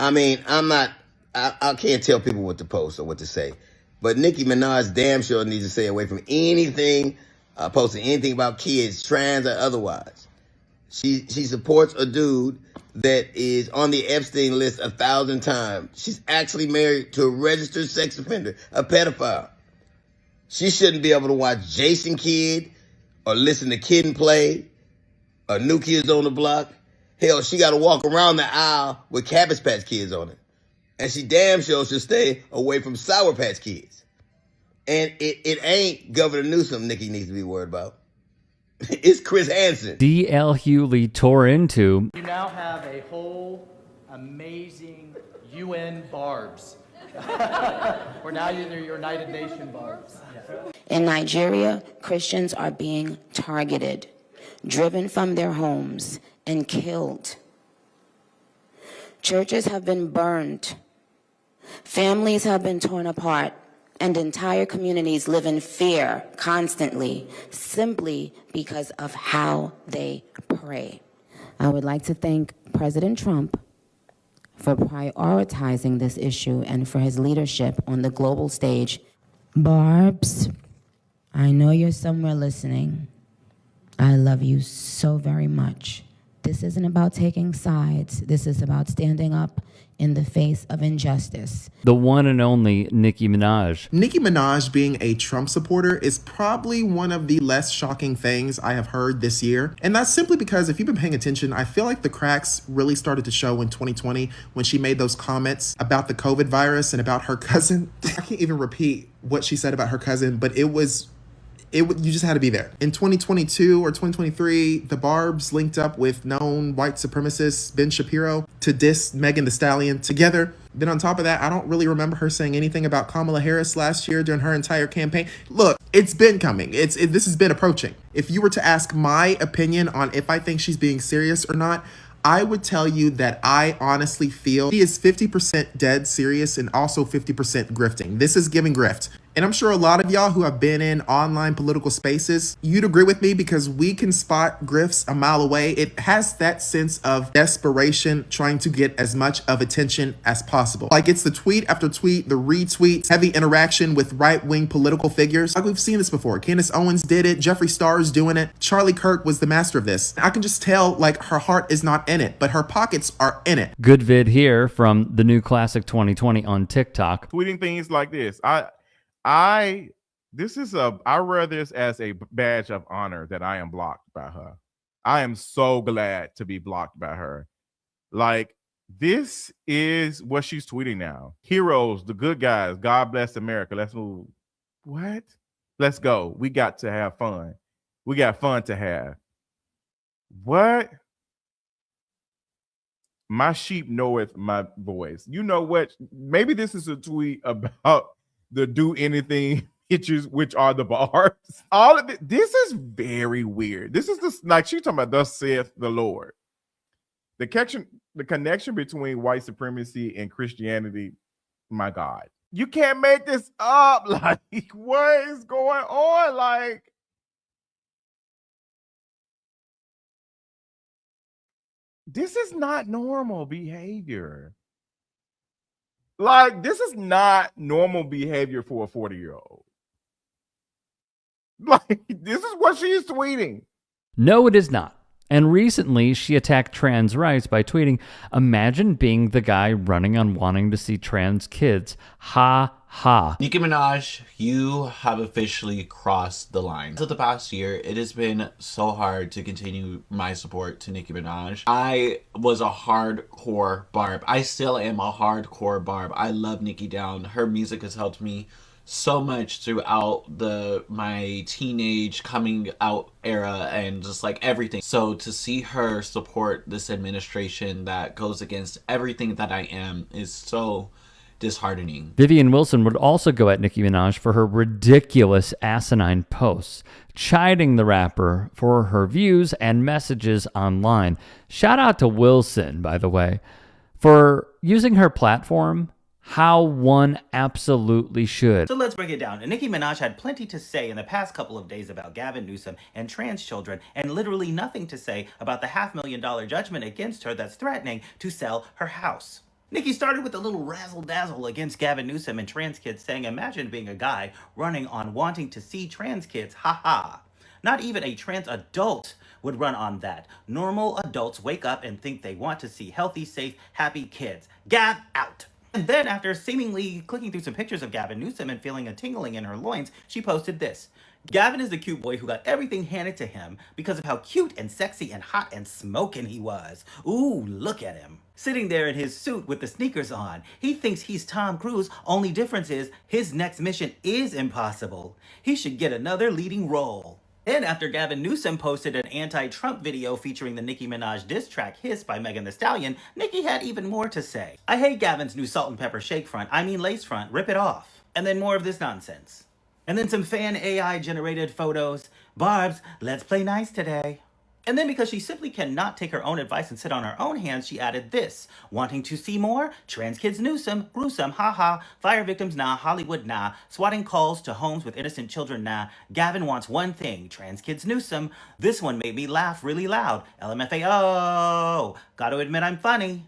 I mean, I can't tell people what to post or what to say. But Nicki Minaj damn sure needs to stay away from anything, posting anything about kids, trans or otherwise. She supports a dude that is on the Epstein list 1,000 times. She's actually married to a registered sex offender, a pedophile. She shouldn't be able to watch Jason Kidd or listen to Kid and Play or New Kids on the Block. Hell, she got to walk around the aisle with Cabbage Patch Kids on it. And she damn sure should stay away from Sour Patch Kids. And it ain't Governor Newsom Nicki needs to be worried about. It's Chris Hansen. DL Hughley tore into. You now have a whole amazing UN barbs. We're now in the United Nations barbs. In Nigeria, Christians are being targeted, driven from their homes, and killed. Churches have been burned. Families have been torn apart. And entire communities live in fear constantly, simply because of how they pray. I would like to thank President Trump for prioritizing this issue and for his leadership on the global stage. Barbs, I know you're somewhere listening. I love you so very much. This isn't about taking sides. This is about standing up in the face of injustice. The one and only Nicki Minaj. Nicki Minaj being a Trump supporter is probably one of the less shocking things I have heard this year. And that's simply because if you've been paying attention, I feel like the cracks really started to show in 2020 when she made those comments about the COVID virus and about her cousin. I can't even repeat what she said about her cousin, but you just had to be there. In 2022 or 2023, the Barbs linked up with known white supremacist Ben Shapiro to diss Megan Thee Stallion together. Then on top of that, I don't really remember her saying anything about Kamala Harris last year during her entire campaign. Look, it's been coming. This has been approaching. If you were to ask my opinion on if I think she's being serious or not, I would tell you that I honestly feel she is 50% dead serious and also 50% grifting. This is giving grift. And I'm sure a lot of y'all who have been in online political spaces, you'd agree with me because we can spot grifts a mile away. It has that sense of desperation, trying to get as much of attention as possible. Like it's the tweet after tweet, the retweets, heavy interaction with right-wing political figures. Like we've seen this before. Candace Owens did it. Jeffree Star's doing it. Charlie Kirk was the master of this. I can just tell like her heart is not in it, but her pockets are in it. Good vid here from the new Classic 2020 on TikTok. Tweeting things like this. I wear this as a badge of honor that I am blocked by her. I am so glad to be blocked by her. Like, this is what she's tweeting now. Heroes, the good guys, God bless America. Let's move. What? Let's go. We got to have fun. We got fun to have. What? My sheep knoweth my voice. You know what? Maybe this is a tweet about the do anything pictures, which are the barbs. All of it. This is very weird. This is like she's talking about thus saith the Lord. The connection between white supremacy and Christianity, my God. You can't make this up. Like, what is going on? Like, this is not normal behavior. Like, this is not normal behavior for a 40-year-old. Like, this is what she is tweeting. No, it is not. And recently, she attacked trans rights by tweeting, "Imagine being the guy running on wanting to see trans kids. Ha ha." Nicki Minaj, you have officially crossed the line. So the past year, it has been so hard to continue my support to Nicki Minaj. I was a hardcore Barb. I still am a hardcore Barb. I love Nicki down. Her music has helped me so much throughout my teenage coming out era and just like everything. So to see her support this administration that goes against everything that I am is so disheartening. Vivian Wilson would also go at Nicki Minaj for her ridiculous asinine posts, chiding the rapper for her views and messages online. Shout out to Wilson, by the way, for using her platform how one absolutely should. So let's break it down. Nicki Minaj had plenty to say in the past couple of days about Gavin Newsom and trans children, and literally nothing to say about the $500,000 judgment against her that's threatening to sell her house. Nicki started with a little razzle-dazzle against Gavin Newsom and trans kids, saying, imagine being a guy running on wanting to see trans kids, haha. Not even a trans adult would run on that. Normal adults wake up and think they want to see healthy, safe, happy kids. Gav out. And then after seemingly clicking through some pictures of Gavin Newsom and feeling a tingling in her loins, she posted this. Gavin is the cute boy who got everything handed to him because of how cute and sexy and hot and smoking he was. Ooh, look at him. Sitting there in his suit with the sneakers on. He thinks he's Tom Cruise, only difference is his next mission is impossible. He should get another leading role. Then after Gavin Newsom posted an anti-Trump video featuring the Nicki Minaj diss track Hiss by Megan Thee Stallion, Nicki had even more to say. I hate Gavin's new salt and pepper shake front, I mean lace front, rip it off. And then more of this nonsense. And then some fan AI generated photos. Barbs, let's play nice today. And then because she simply cannot take her own advice and sit on her own hands, she added this. Wanting to see more? Trans kids Newsom, gruesome, haha. Fire victims, nah. Hollywood, nah. Swatting calls to homes with innocent children, nah. Gavin wants one thing. Trans kids Newsom. This one made me laugh really loud. LMFAO. Gotta admit I'm funny.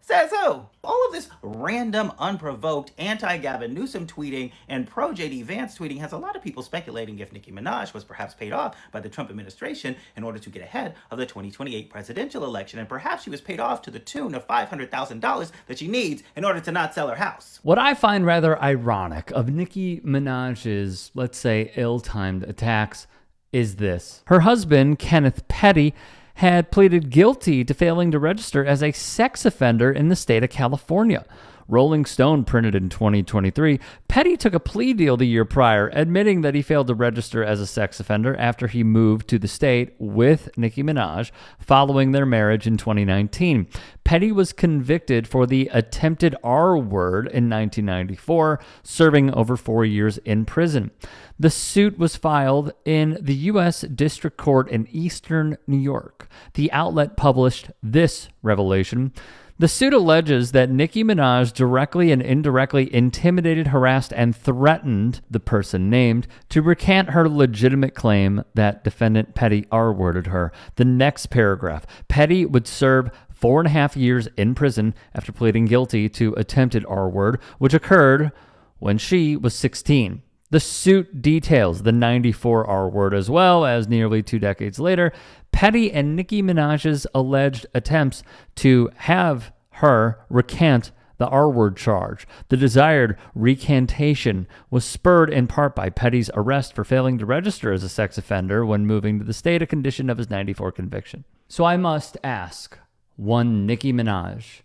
Says who? All of this random, unprovoked, anti-Gavin Newsom tweeting and pro-JD Vance tweeting has a lot of people speculating if Nicki Minaj was perhaps paid off by the Trump administration in order to get ahead of the 2028 presidential election, and perhaps she was paid off to the tune of $500,000 that she needs in order to not sell her house. What I find rather ironic of Nicki Minaj's, let's say, ill-timed attacks is this. Her husband, Kenneth Petty, had pleaded guilty to failing to register as a sex offender in the state of California. Rolling Stone printed in 2023, Petty took a plea deal the year prior, admitting that he failed to register as a sex offender after he moved to the state with Nicki Minaj following their marriage in 2019. Petty was convicted for the attempted R word in 1994, serving over 4 years in prison. The suit was filed in the U.S. District Court in Eastern New York. The outlet published this revelation. The suit alleges that Nicki Minaj directly and indirectly intimidated, harassed, and threatened the person named to recant her legitimate claim that defendant Petty R-worded her. The next paragraph, Petty would serve 4.5 years in prison after pleading guilty to attempted R-word, which occurred when she was 16. The suit details the 94 R-word as well as nearly 2 decades later, Petty and Nicki Minaj's alleged attempts to have her recant the R-word charge. The desired recantation was spurred in part by Petty's arrest for failing to register as a sex offender when moving to the state, a condition of his 94 conviction. So I must ask, one Nicki Minaj,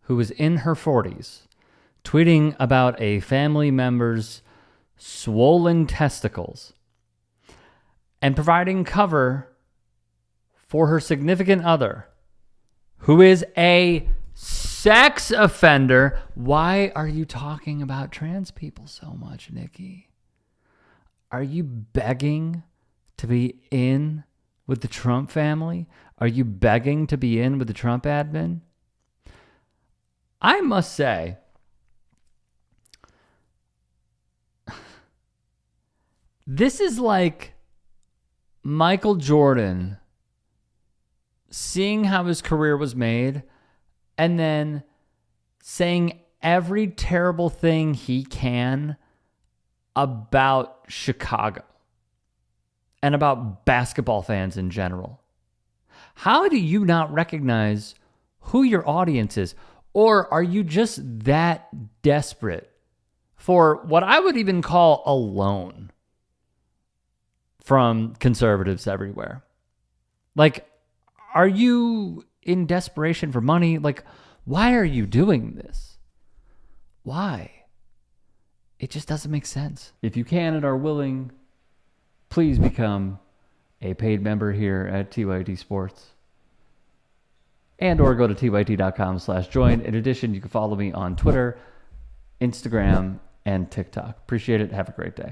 who is in her 40s, tweeting about a family member's swollen testicles and providing cover for her significant other, who is a sex offender. Why are you talking about trans people so much, Nicki? Are you begging to be in with the Trump family? Are you begging to be in with the Trump admin? I must say, this is like Michael Jordan seeing how his career was made and then saying every terrible thing he can about Chicago and about basketball fans in general. How do you not recognize who your audience is? Or are you just that desperate for what I would even call a loan from conservatives everywhere? Like, are you in desperation for money? Like, why are you doing this? Why? It just doesn't make sense. If you can and are willing, please become a paid member here at TYT Sports. And or go to tyt.com/join. In addition, you can follow me on Twitter, Instagram, and TikTok. Appreciate it. Have a great day.